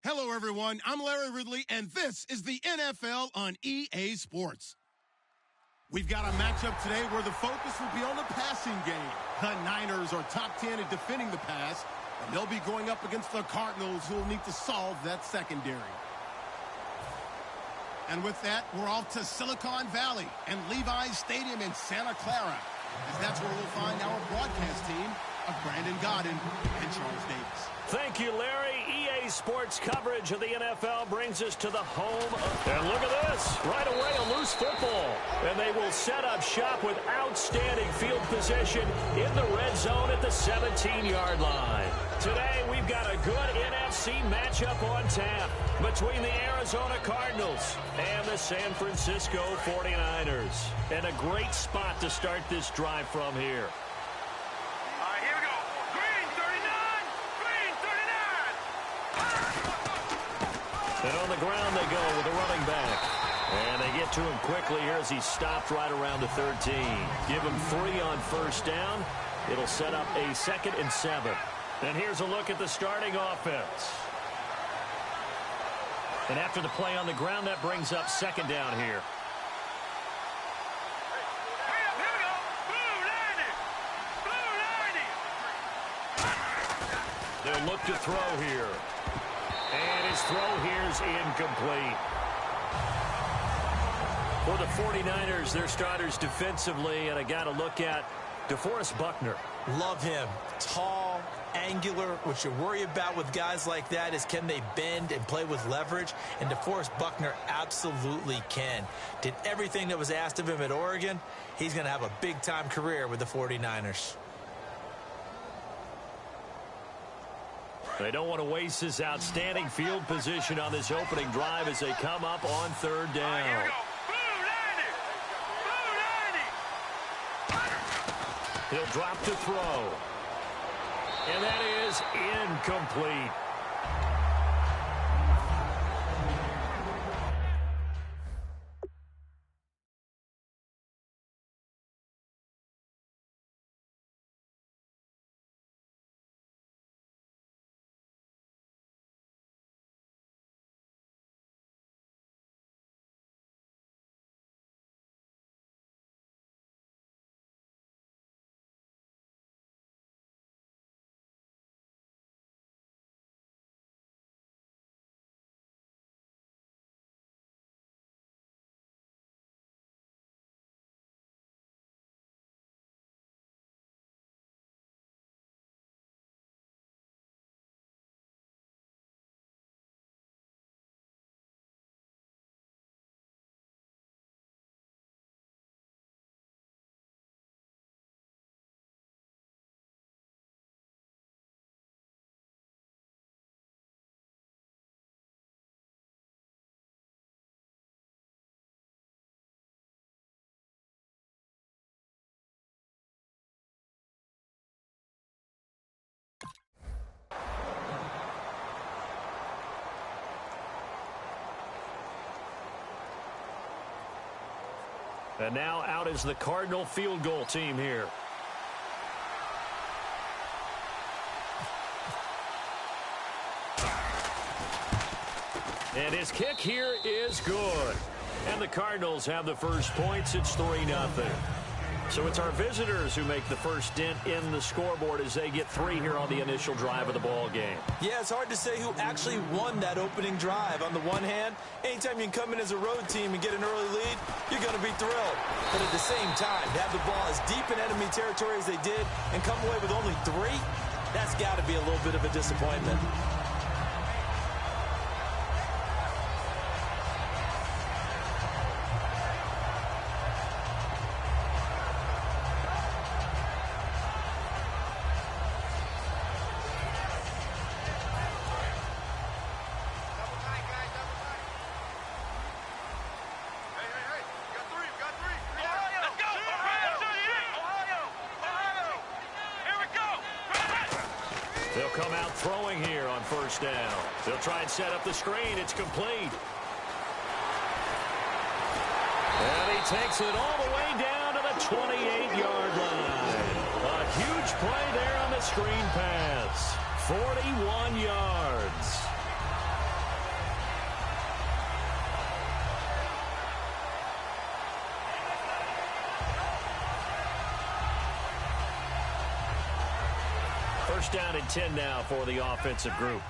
Hello, everyone. I'm Larry Ridley, and this is the NFL on EA Sports. We've got a matchup today where the focus will be on the passing game. The Niners are top 10 at defending the pass, and they'll be going up against the Cardinals, who will need to solve that secondary. And with that, we're off to Silicon Valley and Levi's Stadium in Santa Clara, as that's where we'll find our broadcast team of Brandon Godden and Charles Davis. Thank you, Larry. EA Sports coverage of the NFL brings us to the home of... And look at this. Right away, a loose football. And they will set up shop with outstanding field position in the red zone at the 17-yard line. Today, we've got a good NFC matchup on tap between the Arizona Cardinals and the San Francisco 49ers. And a great spot to start this drive from here. And on the ground they go with a running back. And they get to him quickly here as he stopped right around the 13. Give him 3 on first down. It'll set up a 2nd and 7. And here's a look at the starting offense. And after the play on the ground, that brings up 2nd down here. They'll look to throw here. And his throw here's incomplete. For the 49ers, their starters defensively, and I got to look at DeForest Buckner. Love him. Tall, angular. What you worry about with guys like that is can they bend and play with leverage? And DeForest Buckner absolutely can. Did everything that was asked of him at Oregon. He's going to have a big-time career with the 49ers. They don't want to waste this outstanding field position on this opening drive as they come up on 3rd down. He'll drop to throw. And that is incomplete. And now out is the Cardinal field goal team here. And his kick here is good. And the Cardinals have the first points. It's 3-0. So it's our visitors who make the first dent in the scoreboard as they get 3 here on the initial drive of the ball game. Yeah, it's hard to say who actually won that opening drive. On the one hand, anytime you can come in as a road team and get an early lead, you're going to be thrilled. But at the same time, to have the ball as deep in enemy territory as they did and come away with only 3, that's got to be a little bit of a disappointment. They'll come out throwing here on first down. They'll try and set up the screen. It's complete. And he takes it all the way down to the 28-yard line. A huge play there on the screen pass. 41 yards. First down and 10 now for the offensive group.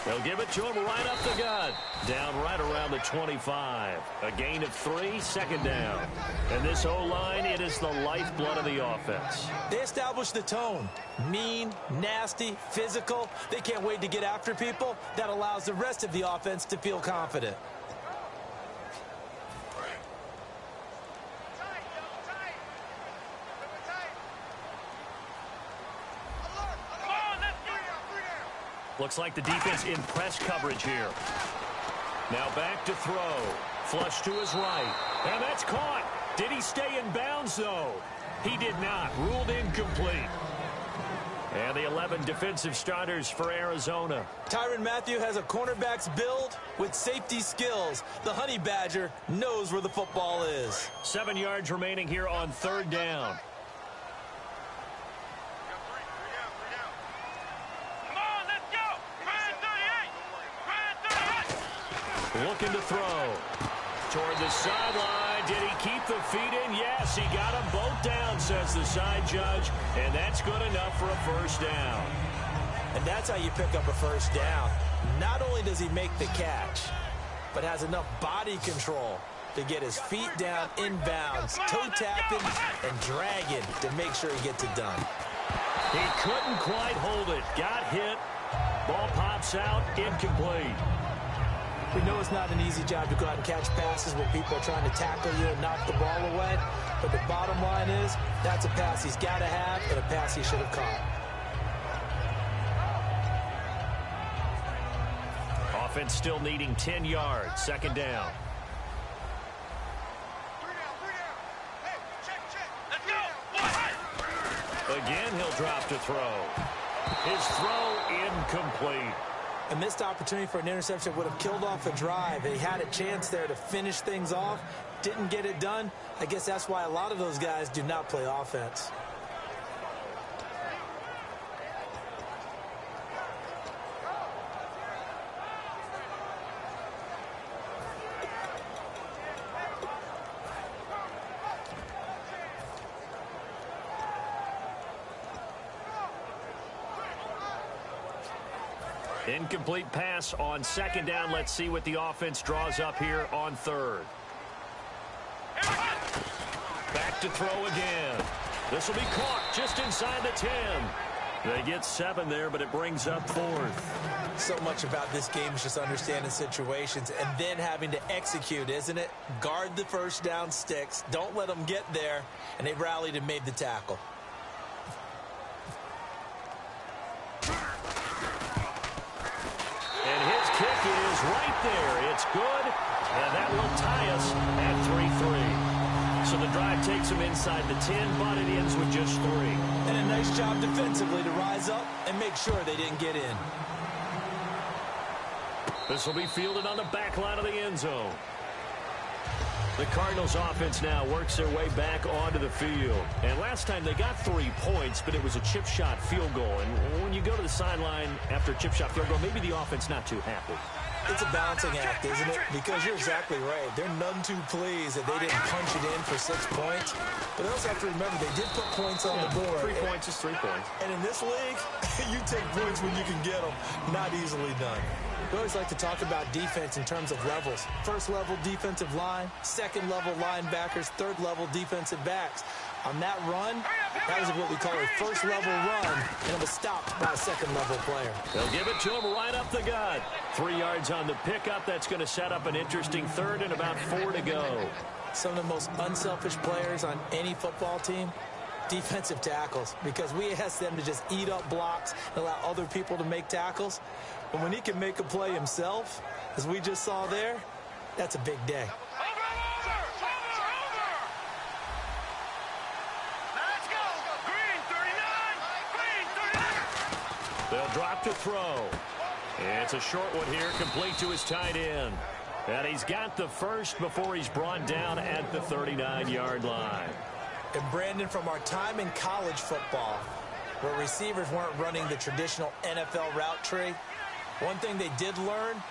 They'll give it to him right up the gut. Down right around the 25. A gain of 3, second down. And this O-line, it is the lifeblood of the offense. They established the tone. Mean, nasty, physical. They can't wait to get after people. That allows the rest of the offense to feel confident. Looks like the defense in press coverage here. Now back to throw. Flush to his right. And that's caught. Did he stay in bounds, though? He did not. Ruled incomplete. And the 11 defensive starters for Arizona. Tyrann Mathieu has a cornerback's build with safety skills. The Honey Badger knows where the football is. 7 yards remaining here on third down. Looking to throw. Toward the sideline. Did he keep the feet in? Yes, he got them both down, says the side judge. And that's good enough for a first down. And that's how you pick up a first down. Not only does he make the catch, but has enough body control to get his feet down in bounds, toe tapping and dragging to make sure he gets it done. He couldn't quite hold it. Got hit. Ball pops out. Incomplete. We know it's not an easy job to go out and catch passes when people are trying to tackle you and knock the ball away. But the bottom line is, that's a pass he's got to have and a pass he should have caught. Offense still needing 10 yards. Second down. Again, he'll drop to throw. His throw incomplete. A missed opportunity for an interception would have killed off a drive. He had a chance there to finish things off. Didn't get it done. I guess that's why a lot of those guys do not play offense. Incomplete pass on second down. Let's see what the offense draws up here on third. Back to throw again. This will be caught just inside the 10. They get 7 there, but it brings up fourth. So much about this game is just understanding situations and then having to execute, isn't it? Guard the first down sticks. Don't let them get there. And they rallied and made the tackle. Kick is right there. It's good, and that will tie us at 3-3. So the drive takes them inside the 10, but it ends with just 3. And a nice job defensively to rise up and make sure they didn't get in. This will be fielded on the back line of the end zone. The Cardinals offense now works their way back onto the field. And last time they got 3 points, but it was a chip shot field goal. And when you go to the sideline after a chip shot field goal, maybe the offense not too happy. It's a balancing act, isn't it? Because you're exactly right. They're none too pleased that they didn't punch it in for 6 points. But they also have to remember they did put points on the board. 3 points is 3 points. And in this league, you take points when you can get them. Not easily done. We always like to talk about defense in terms of levels. First level defensive line, second level linebackers, third level defensive backs. On that run, that was what we call a first level run, and it was stopped by a second level player. They'll give it to him right up the gut. 3 yards on the pickup. That's going to set up an interesting third and about 4 to go. Some of the most unselfish players on any football team, defensive tackles, because we ask them to just eat up blocks and allow other people to make tackles. But when he can make a play himself, as we just saw there, that's a big day. They'll drop to throw. It's a short one here, complete to his tight end. And he's got the first before he's brought down at the 39-yard line. And Brandon, from our time in college football, where receivers weren't running the traditional NFL route tree, one thing they did learn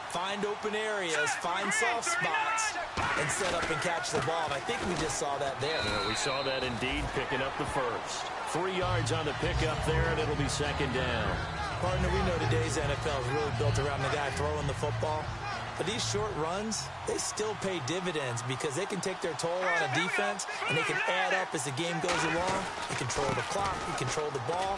find open areas, find soft spots, and set up and catch the ball. And I think we just saw that there. Yeah, we saw that indeed, picking up the first. 3 yards on the pickup there, and it'll be second down. Partner, we know today's NFL is really built around the guy throwing the football. But these short runs, they still pay dividends because they can take their toll on a defense, and they can add up as the game goes along. You control the clock, you control the ball,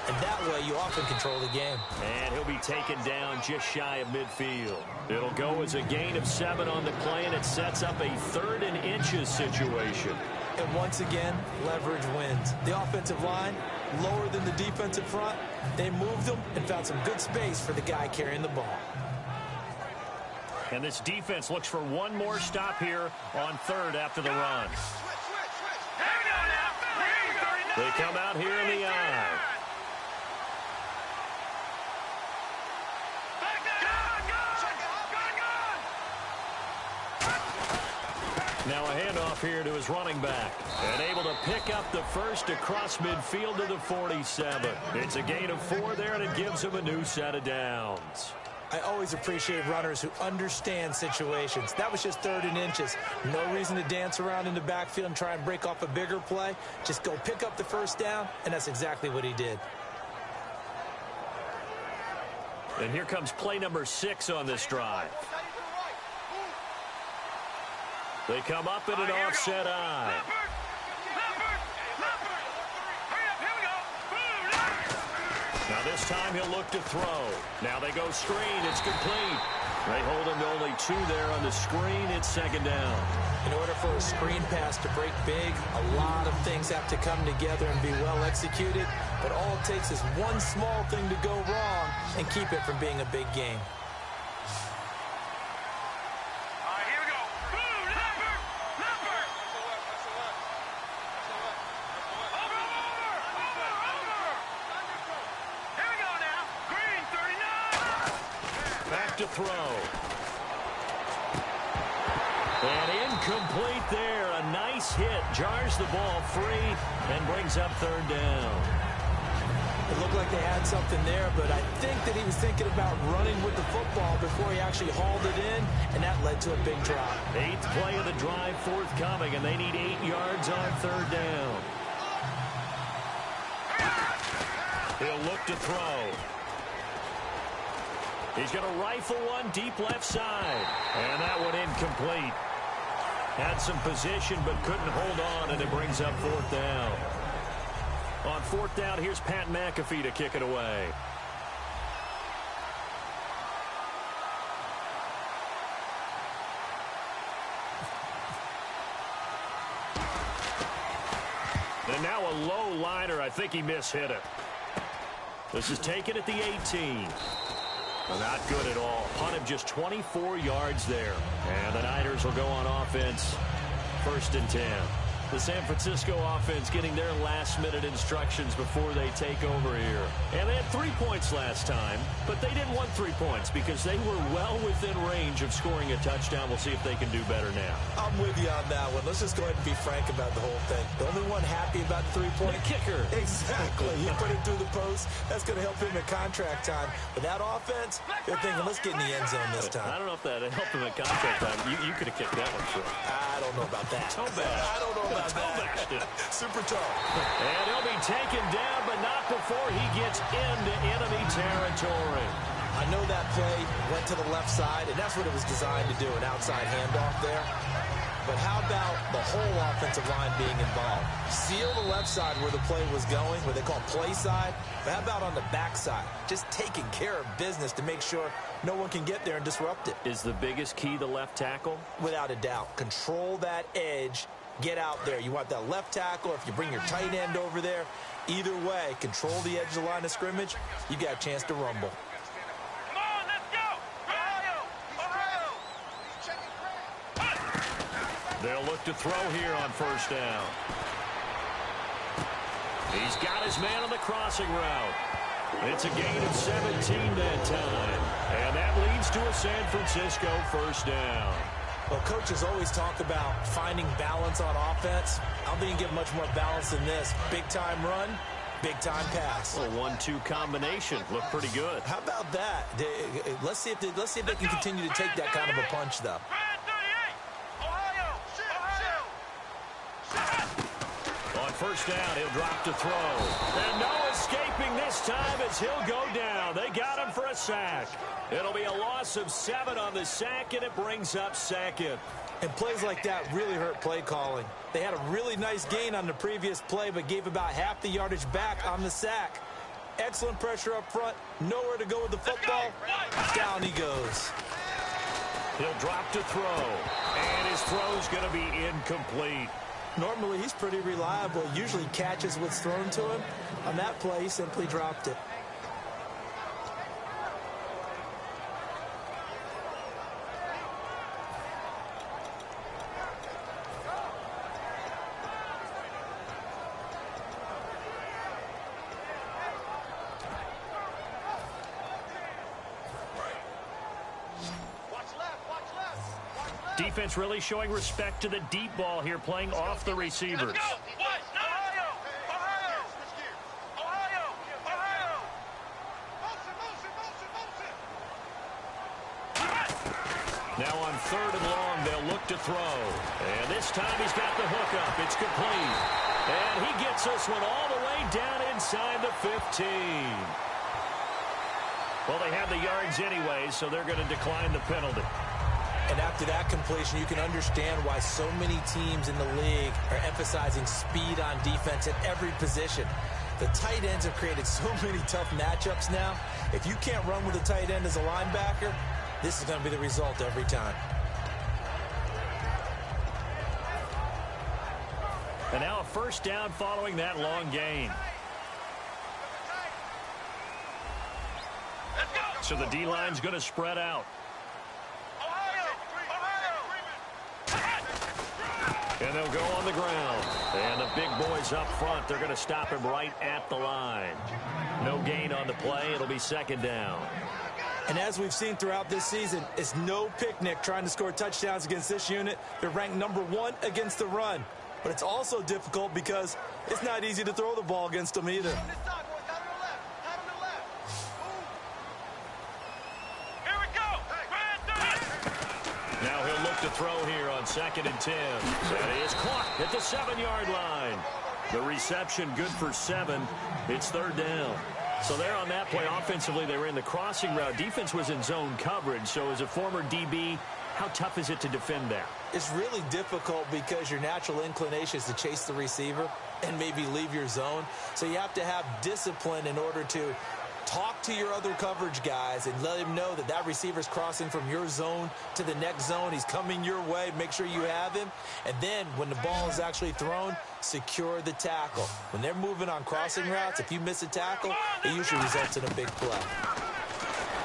and that way you often control the game. And he'll be taken down just shy of midfield. It'll go as a gain of 7 on the play, and it sets up a 3rd and inches situation. And once again, leverage wins. The offensive line, lower than the defensive front, they moved them and found some good space for the guy carrying the ball. And this defense looks for one more stop here on 3rd after the run. They come out here in the eye. Now a handoff here to his running back. And able to pick up the first across midfield to the 47. It's a gain of 4 there, and it gives him a new set of downs. I always appreciate runners who understand situations. That was just 3rd and inches. No reason to dance around in the backfield and try and break off a bigger play. Just go pick up the first down, and that's exactly what he did. And here comes play number 6 on this drive. They come up in an offset eye. Now this time he'll look to throw. Now they go screen. It's complete. They hold him to only 2 there on the screen. It's second down. In order for a screen pass to break big, a lot of things have to come together and be well executed. But all it takes is one small thing to go wrong and keep it from being a big game. To throw. And incomplete there. A nice hit. Jars the ball free and brings up 3rd down. It looked like they had something there, but I think that he was thinking about running with the football before he actually hauled it in, and that led to a big drop. 8th play of the drive forthcoming, and they need 8 yards on 3rd down. He'll look to throw. He's going to rifle one deep left side. And that one incomplete. Had some position but couldn't hold on, and it brings up 4th down. On 4th down, here's Pat McAfee to kick it away. And now a low liner. I think he mishit it. This is taken at the 18. Not good at all. Punt of just 24 yards there. And the Niners will go on offense. 1st and 10. The San Francisco offense getting their last-minute instructions before they take over here. And they had 3 points last time, but they didn't want 3 points because they were well within range of scoring a touchdown. We'll see if they can do better now. I'm with you on that one. Let's just go ahead and be frank about the whole thing. The only one happy about the 3-point kicker. Exactly. You put it through the post. That's going to help him at contract time. But that offense, they're thinking, let's get in the end zone this time. I don't know if that helped him at contract time. You could have kicked that one through. I don't know about that. Toe bash. I don't know about that. Super toe. And he'll be taken down, but not before he gets into enemy territory. I know that play went to the left side, and that's what it was designed to do, an outside handoff there. But how about the whole offensive line being involved? Seal the left side where the play was going, where they call play side. But how about on the back side? Just taking care of business to make sure no one can get there and disrupt it. Is the biggest key the left tackle? Without a doubt. Control that edge. Get out there. You want that left tackle, if you bring your tight end over there. Either way, control the edge of the line of scrimmage. You got a chance to rumble. Come on, let's go! Ohio! They'll look to throw here on 1st down. He's got his man on the crossing route. It's a gain of 17 that time. And that leads to a San Francisco 1st down. Well, coaches always talk about finding balance on offense. I don't think you get much more balance than this. Big-time run, Big-time pass. A 1-2 combination. Looked pretty good. How about that? Let's see if they can continue to take that kind of a punch, though. On first down, he'll drop to throw. And no escaping this time as he'll go down. They got him for a sack. It'll be a loss of 7 on the sack, and it brings up second. And plays like that really hurt play calling. They had a really nice gain on the previous play, but gave about half the yardage back on the sack. Excellent pressure up front. Nowhere to go with the football. Down he goes. He'll drop to throw. And his throw's going to be incomplete. Normally, he's pretty reliable. Usually catches what's thrown to him. On that play, he simply dropped it. Defense really showing respect to the deep ball here, playing off the receivers. Now on 3rd and long, they'll look to throw. And this time he's got the hook up. It's complete. And he gets this one all the way down inside the 15. Well, they have the yards anyway, so they're going to decline the penalty. And after that completion, you can understand why so many teams in the league are emphasizing speed on defense at every position. The tight ends have created so many tough matchups now. If you can't run with a tight end as a linebacker, this is going to be the result every time. And now a first down following that long gain. So the D-line's going to spread out. And they'll go on the ground. And the big boys up front, they're going to stop him right at the line. No gain on the play. It'll be 2nd down. And as we've seen throughout this season, it's no picnic trying to score touchdowns against this unit. They're ranked number 1 against the run. But it's also difficult because it's not easy to throw the ball against them either. Now he'll look to throw here on 2nd and 10. That is caught at the 7-yard line. The reception good for 7. It's 3rd down. So there on that play, offensively, they were in the crossing route. Defense was in zone coverage. So as a former DB, how tough is it to defend that? It's really difficult because your natural inclination is to chase the receiver and maybe leave your zone. So you have to have discipline in order to talk to your other coverage guys and let him know that that receiver's crossing from your zone to the next zone. He's coming your way. Make sure you have him. And then when the ball is actually thrown, secure the tackle. When they're moving on crossing routes, if you miss a tackle, it usually results in a big play.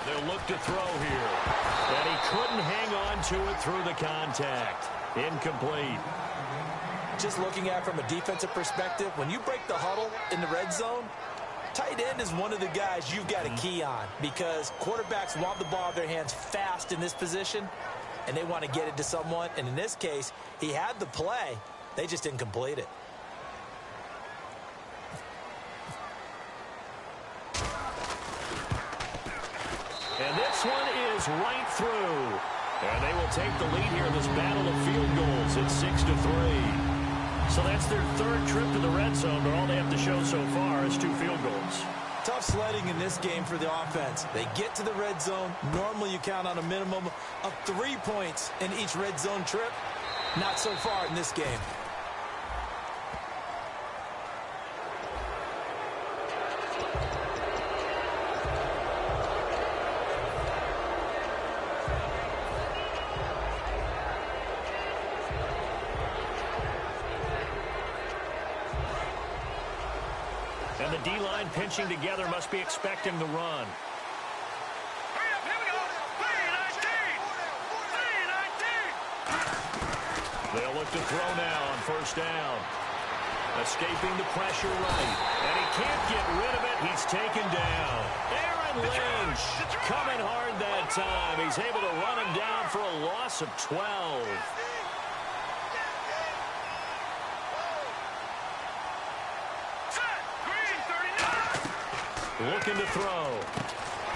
They'll look to throw here. And he couldn't hang on to it through the contact. Incomplete. Just looking at it from a defensive perspective, when you break the huddle in the red zone, tight end is one of the guys you've got a key on because quarterbacks want the ball in their hands fast in this position, and they want to get it to someone. And in this case, he had the play. They just didn't complete it. And this one is right through. And they will take the lead here in this battle of field goals. It's 6-3. So that's their 3rd trip to the red zone, but all they have to show so far is 2 field goals. Tough sledding in this game for the offense. They get to the red zone. Normally you count on a minimum of 3 points in each red zone trip. Not so far in this game. And the D-line pinching together must be expecting the run. They'll look to throw now on first down. Escaping the pressure right. And he can't get rid of it. He's taken down. Aaron Lynch coming hard that time. He's able to run him down for a loss of 12. looking to throw.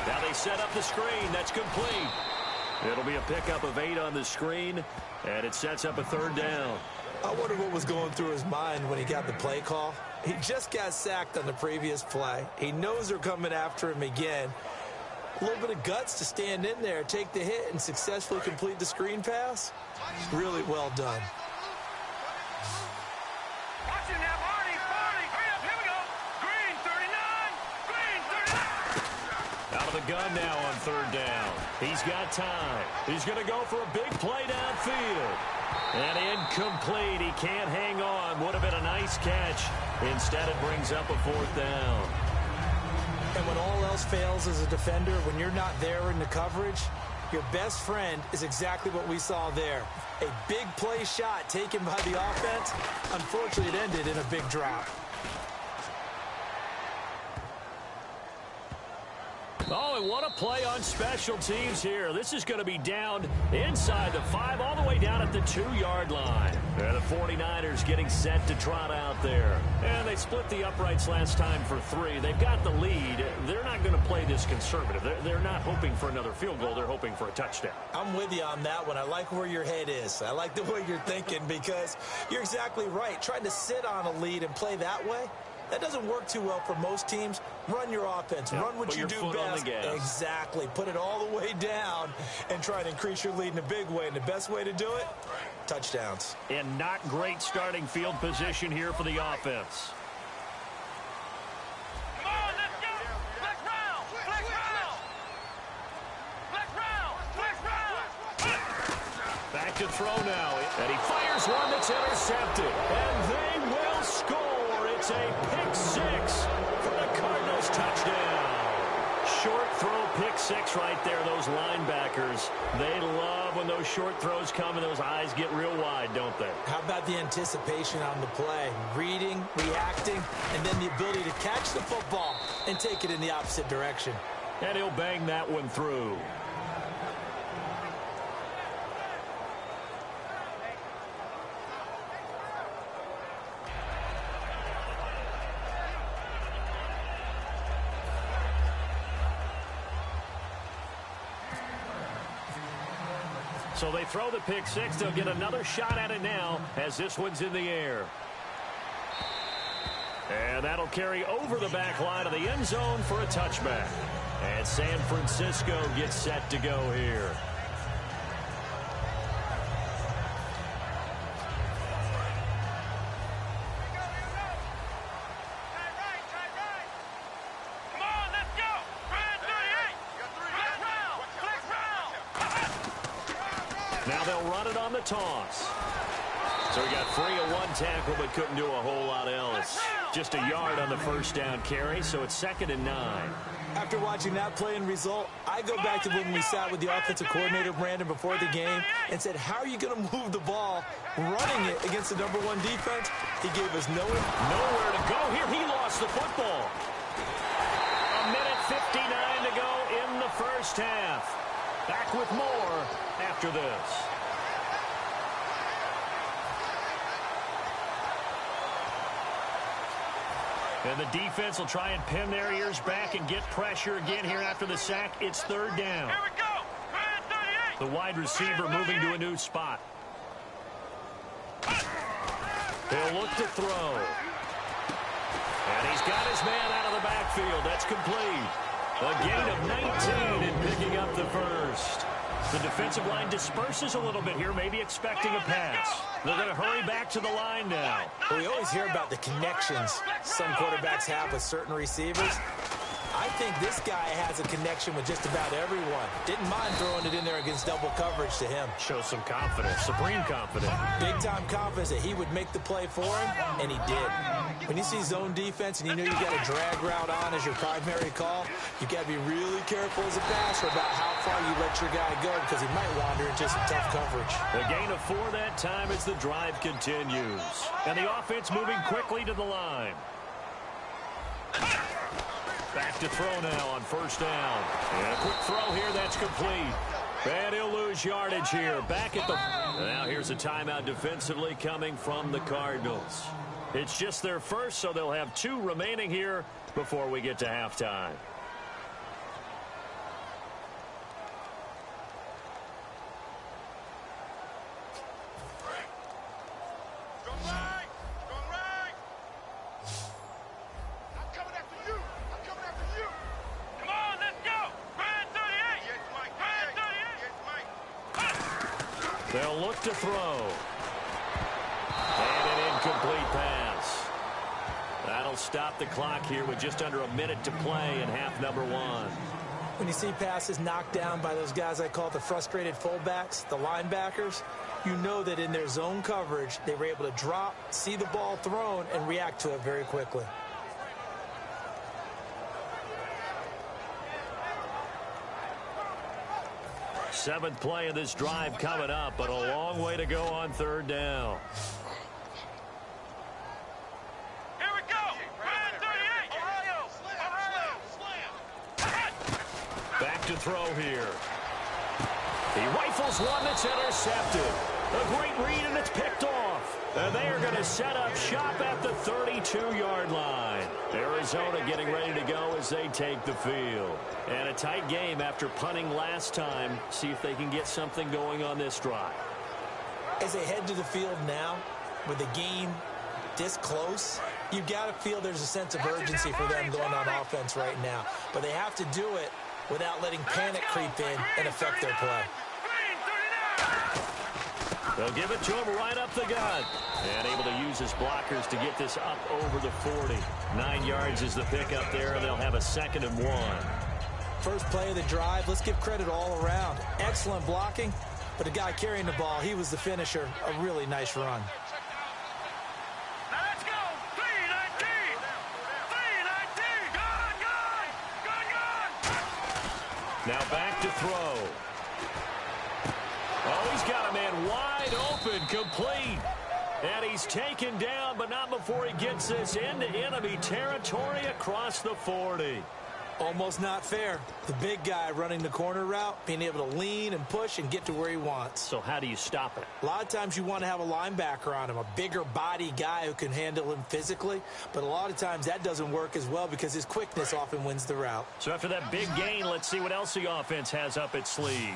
Now they set up the screen. That's complete. It'll be a pickup of 8 on the screen, and it sets up a 3rd down. I wonder what was going through his mind when he got the play call. He just got sacked on the previous play. He knows they're coming after him again. A little bit of guts to stand in there, take the hit, and successfully complete the screen pass. Really well done. Watch it now, Barney. Hurry up, here we go. Green 39. Out of the gun now on 3rd down. He's got time. He's going to go for a big play downfield. And incomplete. He can't hang on. Would have been a nice catch. Instead, it brings up a 4th down. And when all else fails as a defender, when you're not there in the coverage, your best friend is exactly what we saw there. A big play shot taken by the offense. Unfortunately, it ended in a big drop. Oh, and what a play on special teams here. This is going to be down inside the 5, all the way down at the 2-yard line. And the 49ers getting set to trot out there. And they split the uprights last time for 3. They've got the lead. They're not going to play this conservative. They're not hoping for another field goal. They're hoping for a touchdown. I'm with you on that one. I like where your head is. I like the way you're thinking because you're exactly right. Trying to sit on a lead and play that way, that doesn't work too well for most teams. Run your offense. Yeah, run what you do best. Exactly. Put it all the way down and try to increase your lead in a big way. And the best way to do it, touchdowns. And not great starting field position here for the offense. Come on, let's go. Flex round. Back to throw now. And he fires one that's intercepted. And they will score. It's a pick 6 for the Cardinals touchdown. Short throw pick 6 right there. Those linebackers, they love when those short throws come and those eyes get real wide, don't they? How about the anticipation on the play? Reading, reacting, and then the ability to catch the football and take it in the opposite direction. And he'll bang that one through. So they throw the pick 6. They'll get another shot at it now as this one's in the air. And that'll carry over the back line of the end zone for a touchback. And San Francisco gets set to go here. Now they'll run it on the toss. So he got free of 1 tackle but couldn't do a whole lot else. Just a yard on the 1st down carry, so it's 2nd and 9. After watching that play and result, I go back to when we sat with the offensive coordinator, Brandon, before the game and said, how are you going to move the ball running it against the #1 defense? He gave us nowhere to go here. He lost the football. 1:59 to go in the 1st half. Back with more after this. And the defense will try and pin their ears back and get pressure again here after the sack. It's 3rd down. Here we go. The wide receiver moving to a new spot. They'll look to throw. And he's got his man out of the backfield. That's complete. A gain of 19 in picking up the 1st. The defensive line disperses a little bit here, maybe expecting a pass. They're going to hurry back to the line now. We always hear about the connections some quarterbacks have with certain receivers. I think this guy has a connection with just about everyone. Didn't mind throwing it in there against double coverage to him. Shows some confidence, supreme confidence. Big-time confidence that he would make the play for him, and he did. When you see zone defense and you know you got a drag route on as your primary call, you got to be really careful as a passer about how far you let your guy go because he might wander into some tough coverage. A gain of 4 that time as the drive continues. And the offense moving quickly to the line. Back to throw now on 1st down. And a quick throw here, that's complete. And he'll lose yardage here. Back at the... Now here's a timeout defensively coming from the Cardinals. It's just their first, so they'll have 2 remaining here before we get to halftime. They'll look to throw. And an incomplete pass. That'll stop the clock here with just under a minute to play in half number 1. When you see passes knocked down by those guys I call the frustrated fullbacks, the linebackers, you know that in their zone coverage, they were able to drop, see the ball thrown, and react to it very quickly. Seventh play of this drive coming up, but a long way to go on 3rd down. Here we go. 38. Ohio. Back to throw here. He rifles one that's intercepted. A great read, and it's picked off. And they are going to set up shop at the 32-yard line. Arizona getting ready to go as they take the field. And a tight game after punting last time. See if they can get something going on this drive. As they head to the field now, with the game this close, you've got to feel there's a sense of urgency for them going on offense right now. But they have to do it without letting panic creep in and affect their play. They'll give it to him right up the gut. And able to use his blockers to get this up over the 40. 9 yards is the pickup there, and they'll have a 2nd and 1. First play of the drive, let's give credit all around. Excellent blocking, but the guy carrying the ball, he was the finisher. A really nice run. Now let's go. 3-19. 3-19. Good. Now back to throw. Oh, he's got a man wide open, complete. And he's taken down, but not before he gets this into enemy territory across the 40. Almost not fair. The big guy running the corner route, being able to lean and push and get to where he wants. So how do you stop it? A lot of times you want to have a linebacker on him, a bigger body guy who can handle him physically. But a lot of times that doesn't work as well because his quickness often wins the route. So after that big gain, let's see what else the offense has up its sleeve.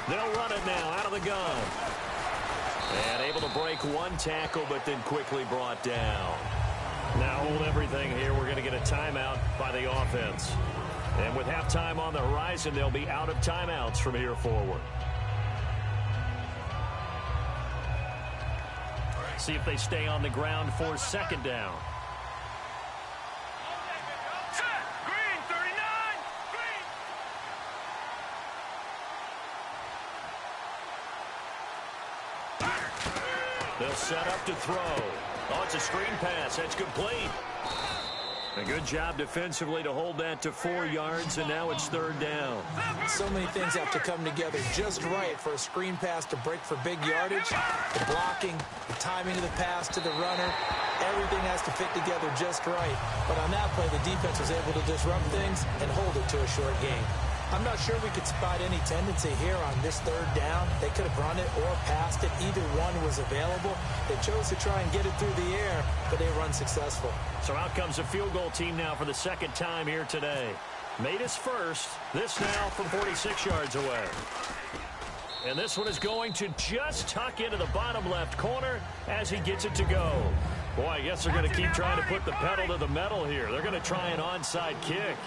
They'll run it now out of the gun. And able to break one tackle, but then quickly brought down. Now hold everything here. We're going to get a timeout by the offense. And with halftime on the horizon, they'll be out of timeouts from here forward. See if they stay on the ground for 2nd down. They'll set up to throw. Oh, it's a screen pass. That's complete. A good job defensively to hold that to 4 yards, and now it's 3rd down. So many things have to come together just right for a screen pass to break for big yardage. The blocking, the timing of the pass to the runner, everything has to fit together just right. But on that play, the defense was able to disrupt things and hold it to a short game. I'm not sure we could spot any tendency here on this 3rd down. They could have run it or passed it. Either one was available. They chose to try and get it through the air, but they were unsuccessful. So out comes a field goal team now for the 2nd time here today. Made his first. This now from 46 yards away. And this one is going to just tuck into the bottom left corner as he gets it to go. Boy, I guess they're going to keep trying to put the pedal to the metal here. They're going to try an onside kick.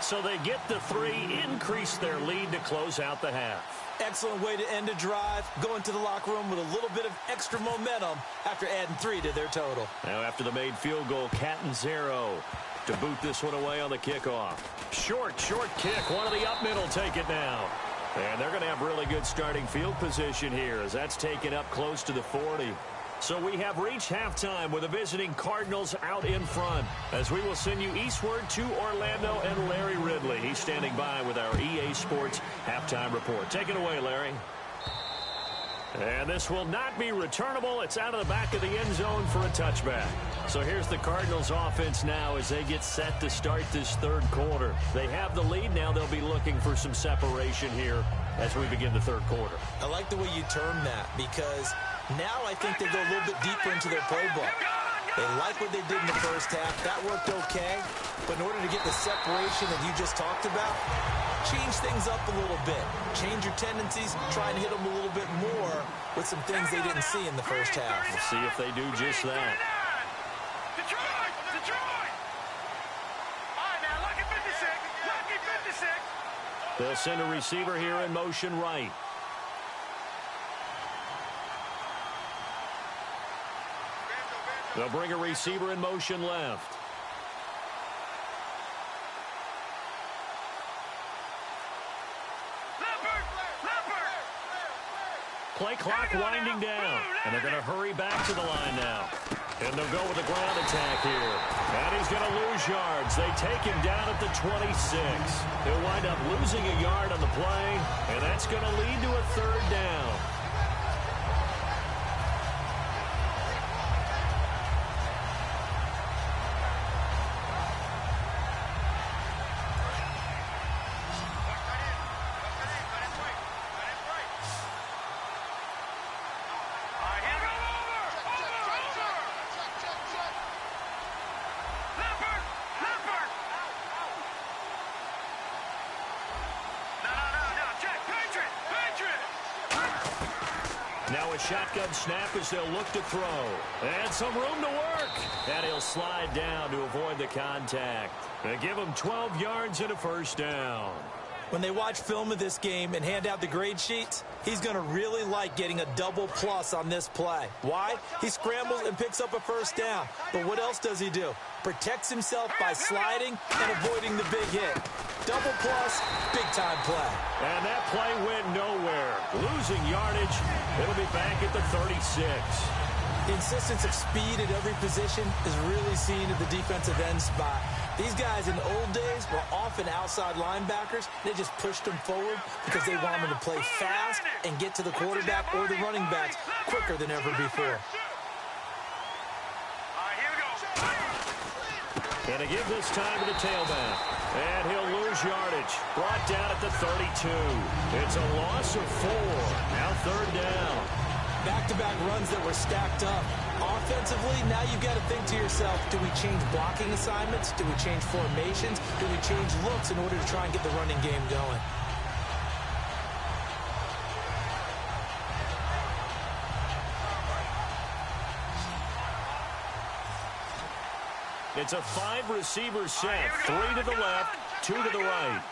So they get the 3, increase their lead to close out the half. Excellent way to end a drive. Go into the locker room with a little bit of extra momentum after adding 3 to their total. Now after the made field goal, Catanzaro to boot this one away on the kickoff. Short kick. One of the up middle take it now. And they're going to have really good starting field position here as that's taken up close to the 40. So we have reached halftime with the visiting Cardinals out in front as we will send you eastward to Orlando and Larry Ridley. He's standing by with our EA Sports halftime report. Take it away, Larry. And this will not be returnable. It's out of the back of the end zone for a touchback. So here's the Cardinals offense now as they get set to start this third quarter. They have the lead now. They'll be looking for some separation here as we begin the third quarter. I like the way you term that because now I think they go a little bit deeper into their playbook. They like what they did in the first half. That worked okay. But in order to get the separation that you just talked about, change things up a little bit. Change your tendencies. Try and hit them a little bit more with some things they didn't see in the first half. We'll see if they do just that. Detroit! Detroit! All right, now, lucky 56. Lucky 56. They'll send a receiver here in motion right. They'll bring a receiver in motion left. Play clock winding down, and they're going to hurry back to the line now. And they'll go with a ground attack here. And he's going to lose yards. They take him down at the 26. He'll wind up losing a yard on the play, and that's going to lead to a third down. Now a shotgun snap as they'll look to throw. And some room to work. And he'll slide down to avoid the contact. They give him 12 yards and a first down. When they watch film of this game and hand out the grade sheets, he's going to really like getting a double plus on this play. Why? He scrambles and picks up a first down. But what else does he do? Protects himself by sliding and avoiding the big hit. Double plus, big-time play. And that play went nowhere. Losing yardage. It'll be back at the 36. The insistence of speed at every position is really seen at the defensive end spot. These guys in the old days were often outside linebackers. They just pushed them forward because they wanted to play fast and get to the quarterback or the running backs quicker than ever before. And to give this time to the tailback. And he'll lose yardage. Brought down at the 32. It's a loss of 4. Now third down. Back-to-back runs that were stacked up. Offensively, now you've got to think to yourself, do we change blocking assignments? Do we change formations? Do we change looks in order to try and get the running game going? It's a 5-receiver set. 3 to the left, 2 to the right.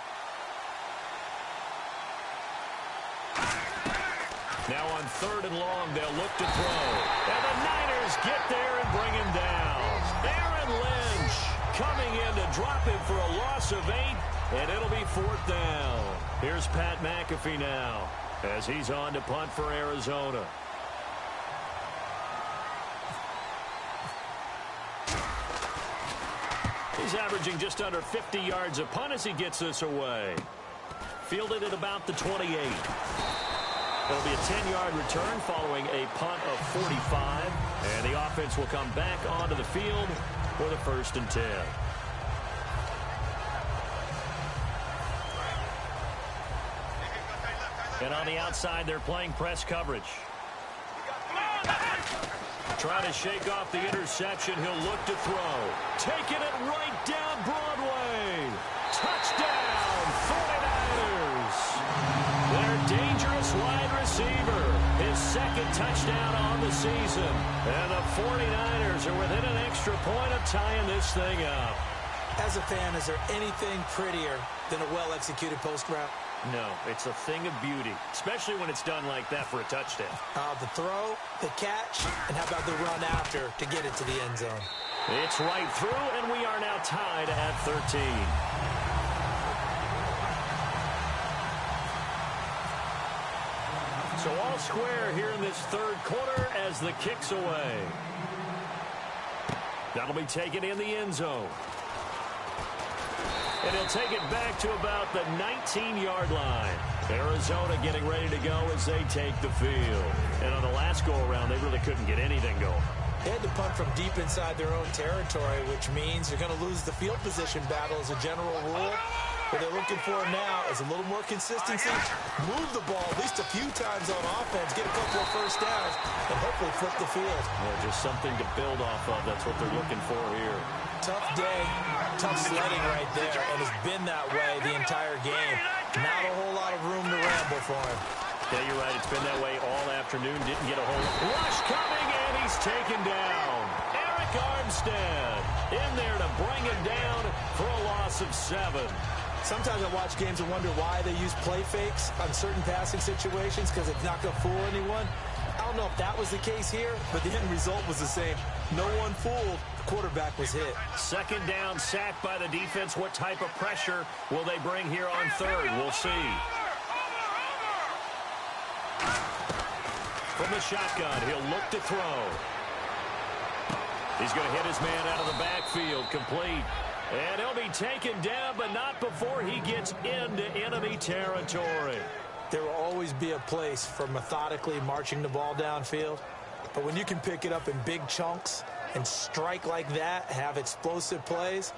Now on third and long, they'll look to throw. And the Niners get there and bring him down. Aaron Lynch coming in to drop him for a loss of 8, and it'll be fourth down. Here's Pat McAfee now as he's on to punt for Arizona. He's averaging just under 50 yards a punt as he gets this away. Fielded at about the 28. It'll be a 10-yard return following a punt of 45. And the offense will come back onto the field for the 1st and 10. And on the outside, they're playing press coverage. Trying to shake off the interception. He'll look to throw. Taking it right down Broadway. Touchdown, 49ers. Their dangerous wide receiver. His 2nd touchdown on the season. And the 49ers are within an extra point of tying this thing up. As a fan, is there anything prettier than a well-executed post route? No, it's a thing of beauty, especially when it's done like that for a touchdown. The throw, the catch, and how about the run after to get it to the end zone? It's right through, and we are now tied at 13. So all square here in this third quarter as the kick's away. That'll be taken in the end zone. And he'll take it back to about the 19-yard line. Arizona getting ready to go as they take the field. And on the last go-around, they really couldn't get anything going. They had to punt from deep inside their own territory, which means you're going to lose the field position battle as a general rule. What they're looking for now is a little more consistency, move the ball at least a few times on offense, get a couple of first downs, and hopefully flip the field. Yeah, just something to build off of. That's what they're looking for here. Tough day, tough sledding right there, and it's been that way the entire game. Not a whole lot of room to ramble for him. Yeah, you're right. It's been that way all afternoon. Didn't get a hold. Rush coming, and he's taken down. Eric Armstead in there to bring him down for a loss of 7. Sometimes I watch games and wonder why they use play fakes on certain passing situations because it's not going to fool anyone. I don't know if that was the case here, but the end result was the same. No one fooled. The quarterback was hit. Second down, sack by the defense. What type of pressure will they bring here on third? We'll see. From the shotgun, he'll look to throw. He's going to hit his man out of the backfield, complete. And he'll be taken down, but not before he gets into enemy territory. There will always be a place for methodically marching the ball downfield. But when you can pick it up in big chunks and strike like that, have explosive plays,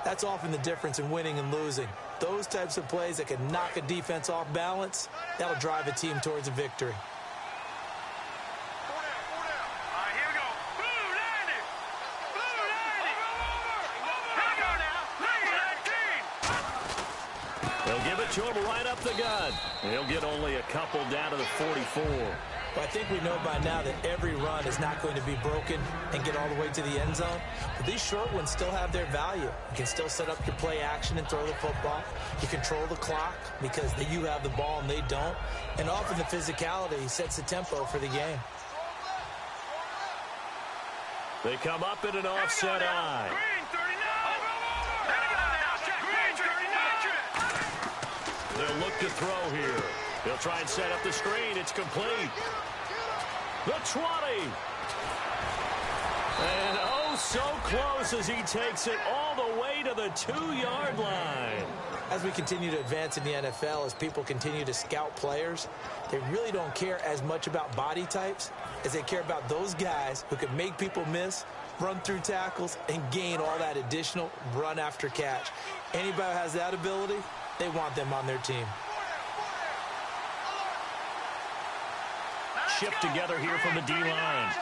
that's often the difference in winning and losing. Those types of plays that can knock a defense off balance, that'll drive a team towards a victory. They'll give it to him right up the gut. He'll get only a couple down to the 44. Well, I think we know by now that every run is not going to be broken and get all the way to the end zone. But these short ones still have their value. You can still set up your play action and throw the football. You control the clock because you have the ball and they don't. And often the physicality sets the tempo for the game. They come up in an offset eye. They'll look to throw here. They'll try and set up the screen. It's complete. The 20. And oh, so close as he takes it all the way to the 2-yard line. As we continue to advance in the NFL, as people continue to scout players, they really don't care as much about body types as they care about those guys who can make people miss, run through tackles, and gain all that additional run after catch. Anybody who has that ability, they want them on their team. Shipped together here from the D-line.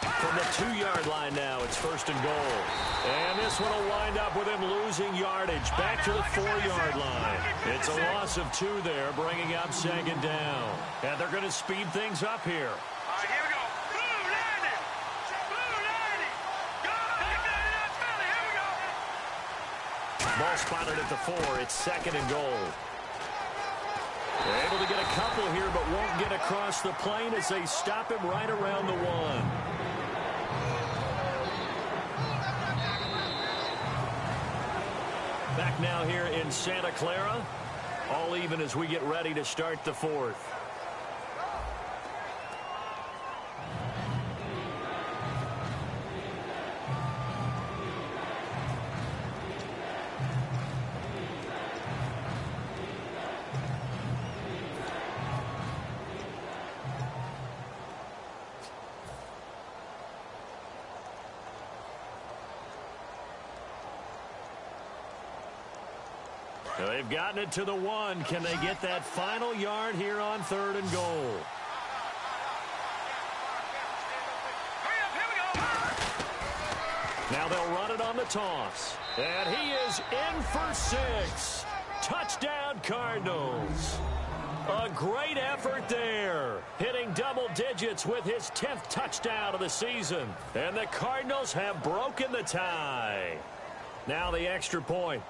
From the 2-yard line now, it's 1st and goal. And this one will wind up with him losing yardage. Back to the 4-yard line. It's a loss of 2 there, bringing up 2nd down. And they're going to speed things up here. Ball spotted at the 4. It's 2nd and goal. They're able to get a couple here, but won't get across the plane as they stop him right around the 1. Back now here in Santa Clara. All even as we get ready to start the 4th. They've gotten it to the 1. Can they get that final yard here on 3rd and goal? Now they'll run it on the toss. And he is in for 6. Touchdown, Cardinals. A great effort there. Hitting double digits with his 10th touchdown of the season. And the Cardinals have broken the tie. Now the extra point.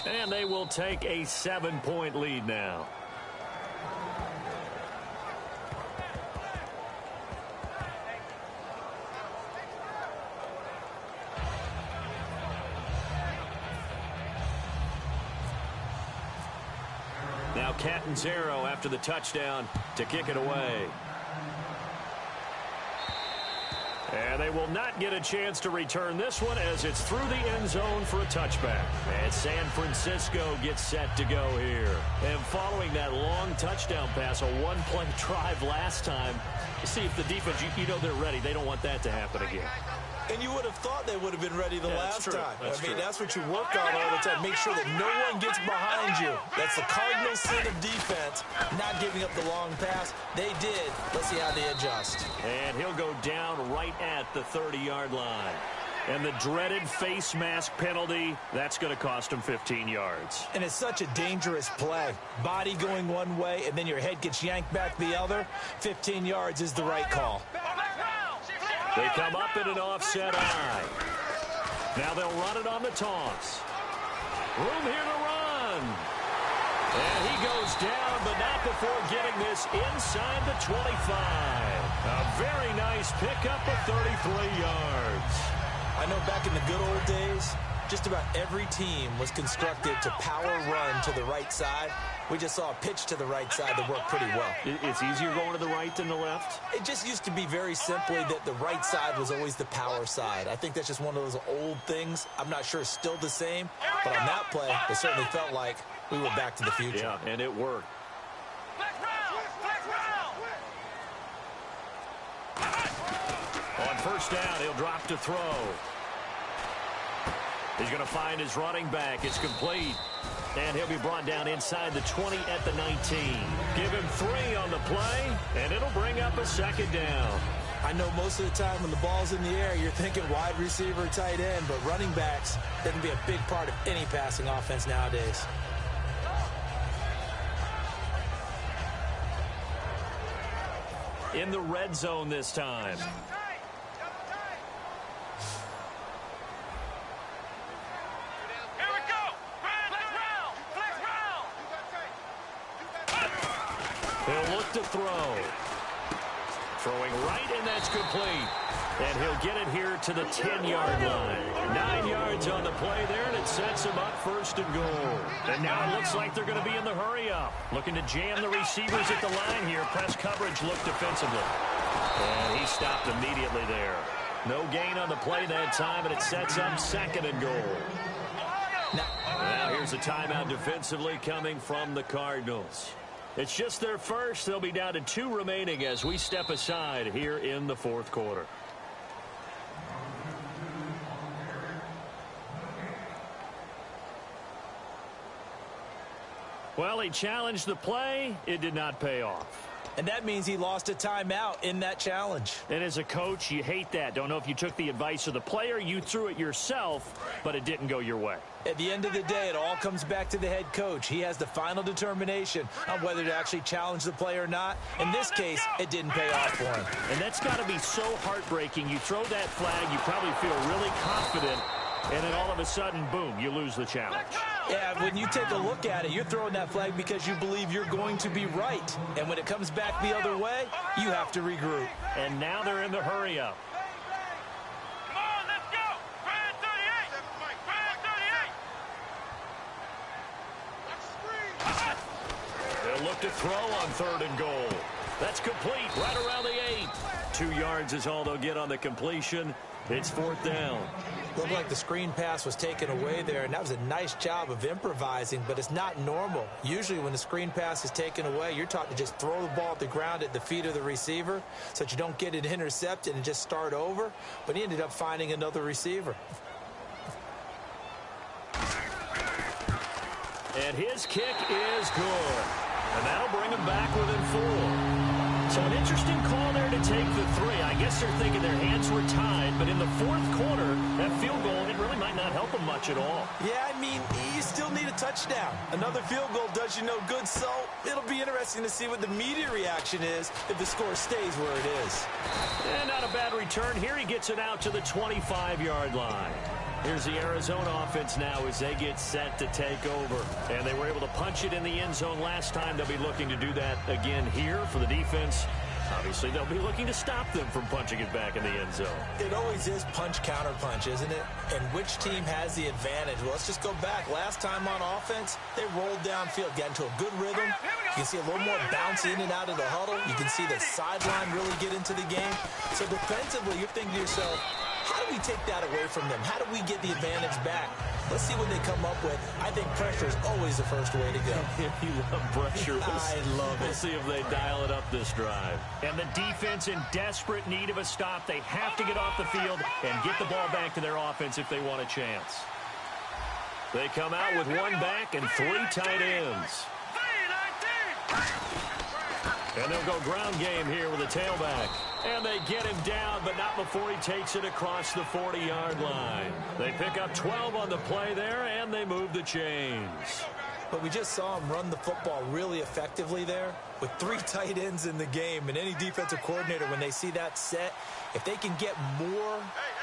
And they will take a 7-point lead now. Now Catanzaro after after the touchdown to kick it away. And they will not get a chance to return this one as it's through the end zone for a touchback. And San Francisco gets set to go here. And following that long touchdown pass, a one-play drive last time, see if the defense, you know they're ready. They don't want that to happen again. And you would have thought they would have been ready the last time. That's what you work on all the time. Make sure that no one gets behind you. That's the cardinal sin of defense, not giving up the long pass. They did. Let's see how they adjust. And he'll go down right at the 30-yard line. And the dreaded face mask penalty, that's going to cost him 15 yards. And it's such a dangerous play. Body going one way, and then your head gets yanked back the other. 15 yards is the right call. They come up in an offset eye. Now they'll run it on the toss. Room here to run. And he goes down, but not before getting this inside the 25. A very nice pickup of 33 yards. I know back in the good old days, just about every team was constructed to power run to the right side. We just saw a pitch to the right side that worked pretty well. It's easier going to the right than the left? It just used to be very simply that the right side was always the power side. I think that's just one of those old things. I'm not sure it's still the same, but on that play, it certainly felt like we were back to the future. Yeah, and it worked. On first down, he'll drop to throw. He's going to find his running back. It's complete. And he'll be brought down inside the 20 at the 19. Give him 3 on the play, and it'll bring up a second down. I know most of the time when the ball's in the air, you're thinking wide receiver, tight end, but running backs doesn't be a big part of any passing offense nowadays. In the red zone this time. He'll look to throw. Throwing right, and that's complete. And he'll get it here to the 10-yard line. 9 yards on the play there, and it sets him up first and goal. And now it looks like they're going to be in the hurry-up. Looking to jam the receivers at the line here. Press coverage look defensively. And he stopped immediately there. No gain on the play that time, and it sets up second and goal. Now here's a timeout defensively coming from the Cardinals. It's just their first. They'll be down to 2 remaining as we step aside here in the fourth quarter. Well, he challenged the play. It did not pay off. And that means he lost a timeout in that challenge. And as a coach, you hate that. Don't know if you took the advice of the player, you threw it yourself, but it didn't go your way. At the end of the day, it all comes back to the head coach. He has the final determination on whether to actually challenge the play or not. In this case, it didn't pay off for him. And that's got to be so heartbreaking. You throw that flag, you probably feel really confident, and then all of a sudden, boom, you lose the challenge. Yeah, when you take a look at it, you're throwing that flag because you believe you're going to be right. And when it comes back the other way, you have to regroup. And now they're in the hurry-up. Come on, let's go! Brand 38! They'll look to throw on third and goal. That's complete right around the 8. 2 yards is all they'll get on the completion. It's fourth down. Looked like the screen pass was taken away there, and that was a nice job of improvising, but it's not normal. Usually when the screen pass is taken away, you're taught to just throw the ball at the ground at the feet of the receiver so that you don't get it intercepted and just start over, but he ended up finding another receiver. And his kick is good. And that'll bring him back within 4. So an interesting call there to take the 3. I guess they're thinking their hands were tied, but in the fourth quarter, that field goal, it really might not help them much at all. Yeah, I mean, you still need a touchdown. Another field goal does you no good, so it'll be interesting to see what the media reaction is if the score stays where it is. And not a bad return here. He gets it out to the 25-yard line. Here's the Arizona offense now as they get set to take over. And they were able to punch it in the end zone last time. They'll be looking to do that again here for the defense. Obviously, they'll be looking to stop them from punching it back in the end zone. It always is punch-counter-punch, isn't it? And which team has the advantage? Well, let's just go back. Last time on offense, they rolled downfield, got into a good rhythm. You can see a little more bounce in and out of the huddle. You can see the sideline really get into the game. So defensively, you're thinking to yourself, how do we take that away from them? How do we get the advantage back? Let's see what they come up with. I think pressure is always the first way to go. You love pressure. I love it. We'll see if they dial it up this drive. And the defense in desperate need of a stop. They have to get off the field and get the ball back to their offense if they want a chance. They come out with one back and three tight ends. And they'll go ground game here with a tailback. And they get him down, but not before he takes it across the 40-yard line. They pick up 12 on the play there, and they move the chains. But we just saw him run the football really effectively there with three tight ends in the game. And any defensive coordinator, when they see that set, if they can get more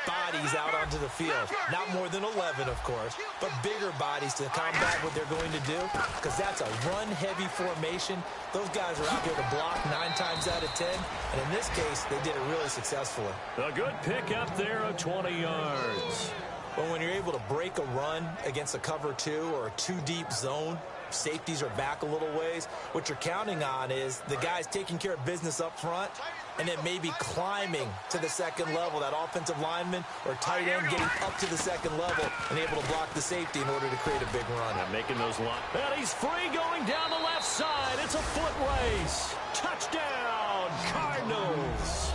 bodies out onto the field, not more than 11, of course, but bigger bodies to combat what they're going to do, because that's a run-heavy formation. Those guys are out here to block 9 times out of 10, and in this case, they did it really successfully. A good pick up there of 20 yards. But when you're able to break a run against a cover 2 or a 2-deep zone, safeties are back a little ways, what you're counting on is the guys taking care of business up front and then maybe climbing to the second level, that offensive lineman or tight end getting up to the second level and able to block the safety in order to create a big run. And making those lines. And he's free going down the left side. It's a foot race. Touchdown, Cardinals.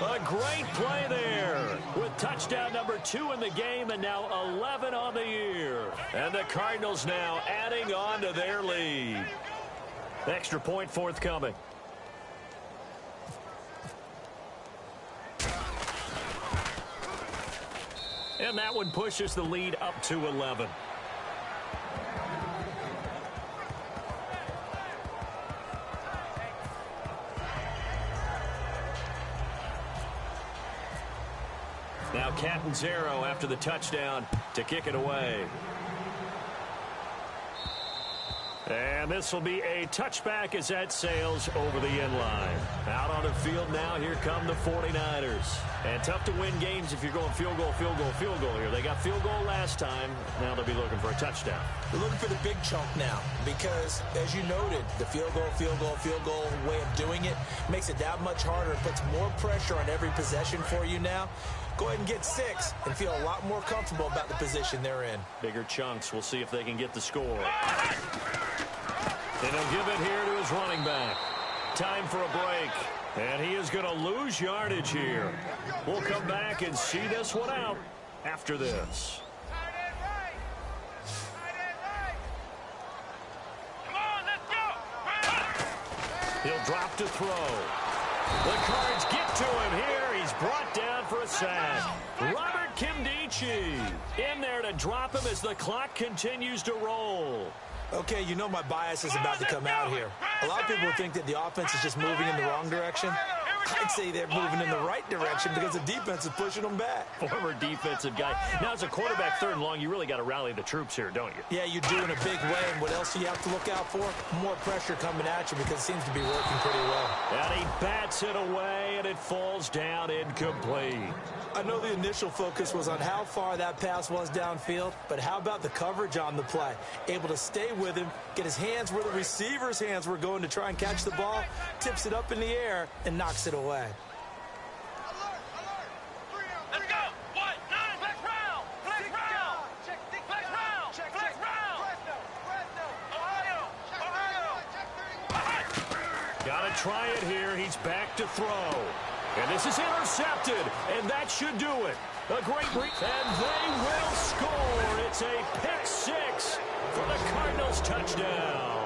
A great play there with touchdown number 2 in the game and now 11 on the year. And the Cardinals now adding on to their lead. Extra point forthcoming. And that one pushes the lead up to 11. Now Catanzaro after the touchdown to kick it away. And this will be a touchback as that sails over the end line. Out on the field now, here come the 49ers. And tough to win games if you're going field goal, field goal, field goal here. They got field goal last time. Now they'll be looking for a touchdown. They're looking for the big chunk now because, as you noted, the field goal, field goal, field goal way of doing it makes it that much harder. It puts more pressure on every possession for you now. Go ahead and get 6 and feel a lot more comfortable about the position they're in. Bigger chunks. We'll see if they can get the score. And he'll give it here to his running back. Time for a break. And he is going to lose yardage here. We'll come back and see this one out after this. He'll drop to throw. The Cards get to him here. He's brought down for a sack. Robert Kimdichie in there to drop him as the clock continues to roll. Okay, you know my bias is about to come out here. A lot of people think that the offense is just moving in the wrong direction. I'd say they're moving in the right direction because the defense is pushing them back. Former defensive guy. Now, as a quarterback, 3rd and long, you really got to rally the troops here, don't you? Yeah, you do in a big way. And what else do you have to look out for? More pressure coming at you because it seems to be working pretty well. And he bats it away, and it falls down incomplete. I know the initial focus was on how far that pass was downfield, but how about the coverage on the play? Able to stay with him, get his hands where the receiver's hands were going to try and catch the ball, tips it up in the air, and knocks it away. Let's go. 1, 9, flex round. Flex round. Flex round. Flex round. Ohio. Got to try it here. He's back to throw. And this is intercepted, and that should do it. A great reach, and they will score. It's a pick 6 for the Cardinals touchdown.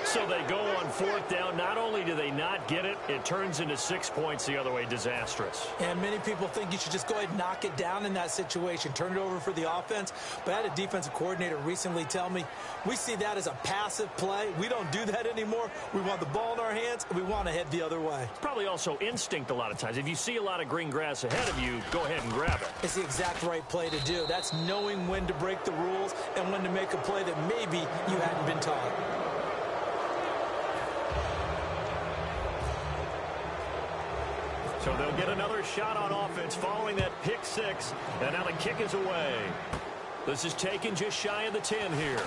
So they go on 4th down. Not only do they not get it, it turns into 6 points the other way. Disastrous. And many people think you should just go ahead and knock it down in that situation. Turn it over for the offense. But I had a defensive coordinator recently tell me, we see that as a passive play. We don't do that anymore. We want the ball in our hands, and we want to head the other way. It's probably also instinct a lot of times. If you see a lot of green grass ahead of you, go ahead and grab it. It's the exact right play to do. That's knowing when to break the rules and when to make a play that maybe you hadn't been taught. So they'll get another shot on offense following that pick six. And now the kick is away. This is taken just shy of the 10 here.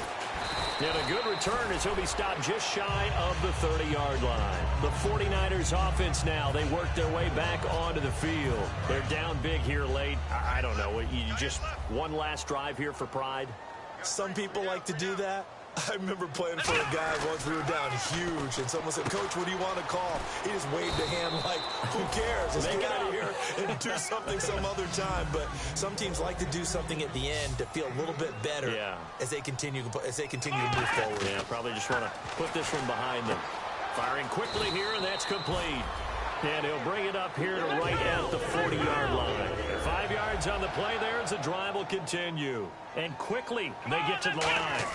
And a good return as he'll be stopped just shy of the 30-yard line. The 49ers offense now, they work their way back onto the field. They're down big here late. I don't know. You just one last drive here for pride? Some people like to do that. I remember playing for a guy once we were down huge, and someone said, "Coach, what do you want to call?" He just waved a hand like, who cares? Let's get out of here and do something some other time. But some teams like to do something at the end to feel a little bit better as they continue to move forward. Yeah, probably just want to put this one behind them. Firing quickly here, and that's complete. And he'll bring it up here to right at the 40-yard line. 5 yards on the play there as the drive will continue. And quickly they get to the line.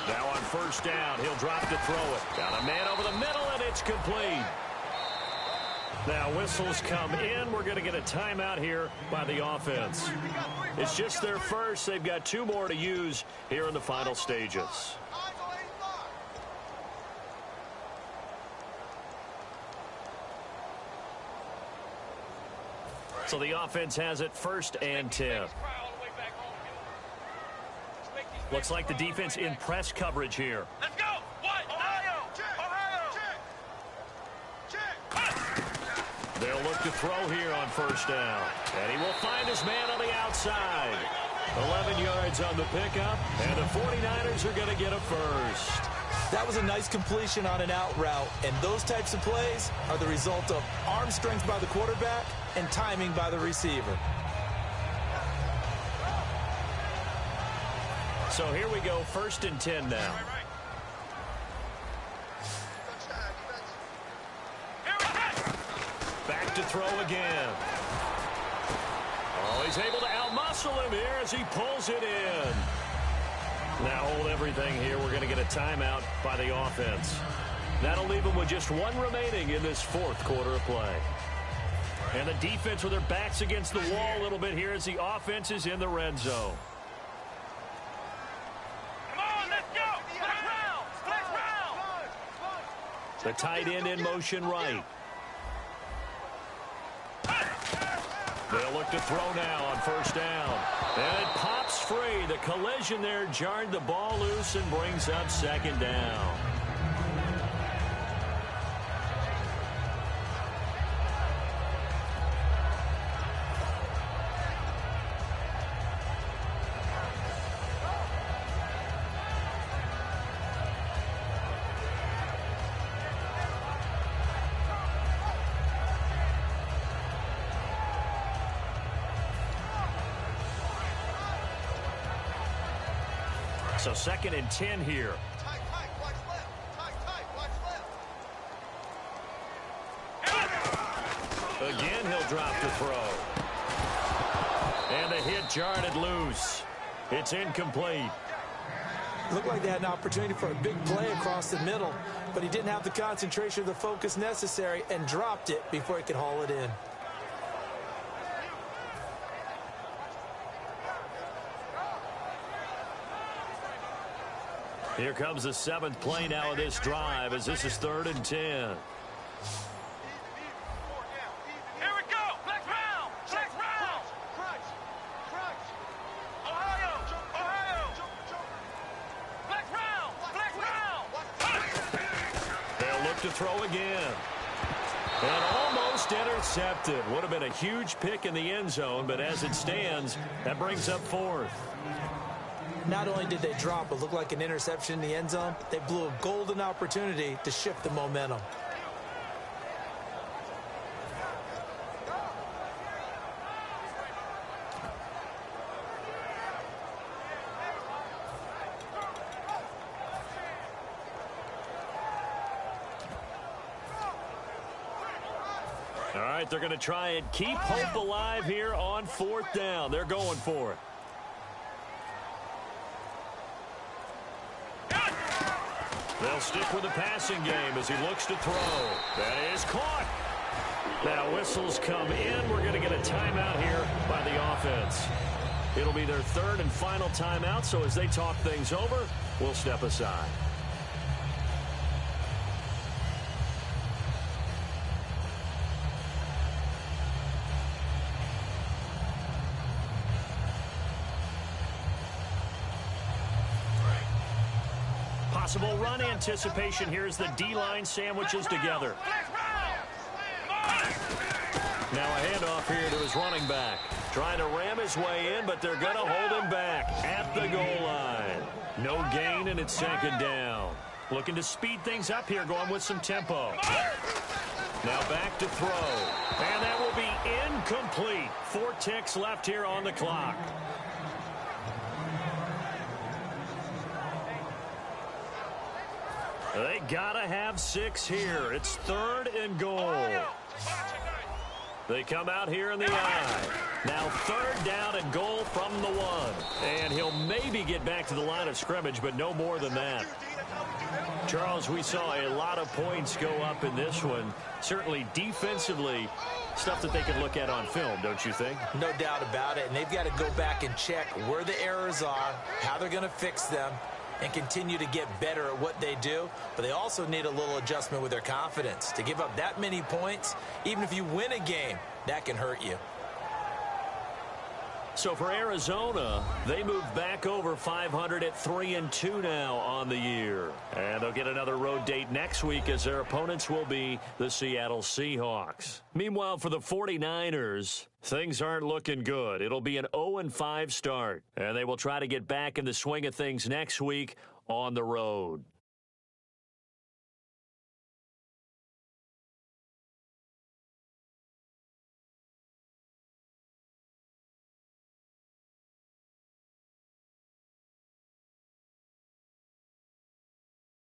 Now on first down, he'll drop to throw it. Got a man over the middle, and it's complete. Now whistles come in. We're going to get a timeout here by the offense. It's just their first. They've got 2 more to use here in the final stages. So the offense has it 1st and 10. Looks like the defense in press coverage here. Let's go. What? Ohio. They'll look to throw here on first down. And he will find his man on the outside. 11 yards on the pickup. And the 49ers are going to get a first. That was a nice completion on an out route. And those types of plays are the result of arm strength by the quarterback and timing by the receiver. So here we go, 1st and 10 now. Back to throw again. Oh, he's able to outmuscle him here as he pulls it in. Now hold everything here. We're going to get a timeout by the offense. That'll leave them with just 1 remaining in this 4th quarter of play. And the defense with their backs against the wall a little bit here as the offense is in the red zone. The tight end in motion right. They'll look to throw now on first down. And it pops free. The collision there jarred the ball loose and brings up 2nd down. So 2nd and 10 here. Again, he'll drop to throw. And the hit jarred it loose. It's incomplete. Looked like they had an opportunity for a big play across the middle, but he didn't have the concentration or the focus necessary and dropped it before he could haul it in. Here comes the 7th play now of this drive as this is 3rd and 10. Here we go. Black round. Ohio. Black round. They'll look to throw again. And almost intercepted. Would have been a huge pick in the end zone, but as it stands, that brings up 4th. Not only did they drop what looked like an interception in the end zone, they blew a golden opportunity to shift the momentum. All right, they're going to try and keep hope alive here on 4th down. They're going for it. They'll stick with the passing game as he looks to throw. That is caught. Now whistles come in. We're going to get a timeout here by the offense. It'll be their 3rd and final timeout, so as they talk things over, we'll step aside. Possible run anticipation. Here's the D-line sandwiches together. Now a handoff here to his running back. Trying to ram his way in, but they're going to hold him back at the goal line. No gain, and it's second down. Looking to speed things up here, going with some tempo. Now back to throw. And that will be incomplete. 4 ticks left here on the clock. They gotta have 6 here. It's 3rd and goal. They come out here in the I. Now 3rd down and goal from the 1. And he'll maybe get back to the line of scrimmage, but no more than that. Charles, we saw a lot of points go up in this one. Certainly defensively, stuff that they can look at on film, don't you think? No doubt about it. And they've got to go back and check where the errors are, how they're going to fix them, and continue to get better at what they do. But they also need a little adjustment with their confidence. To give up that many points, even if you win a game, that can hurt you. So for Arizona, they move back over 500 at 3-2 now on the year. And they'll get another road date next week as their opponents will be the Seattle Seahawks. Meanwhile, for the 49ers, things aren't looking good. It'll be an 0-5 start. And they will try to get back in the swing of things next week on the road.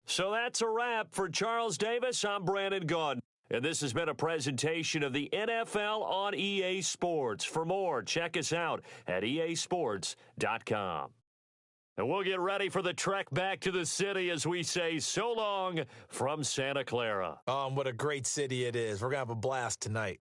So that's a wrap. For Charles Davis, I'm Brandon Gaudin. And this has been a presentation of the NFL on EA Sports. For more, check us out at easports.com. And we'll get ready for the trek back to the city as we say so long from Santa Clara. What a great city it is. We're going to have a blast tonight.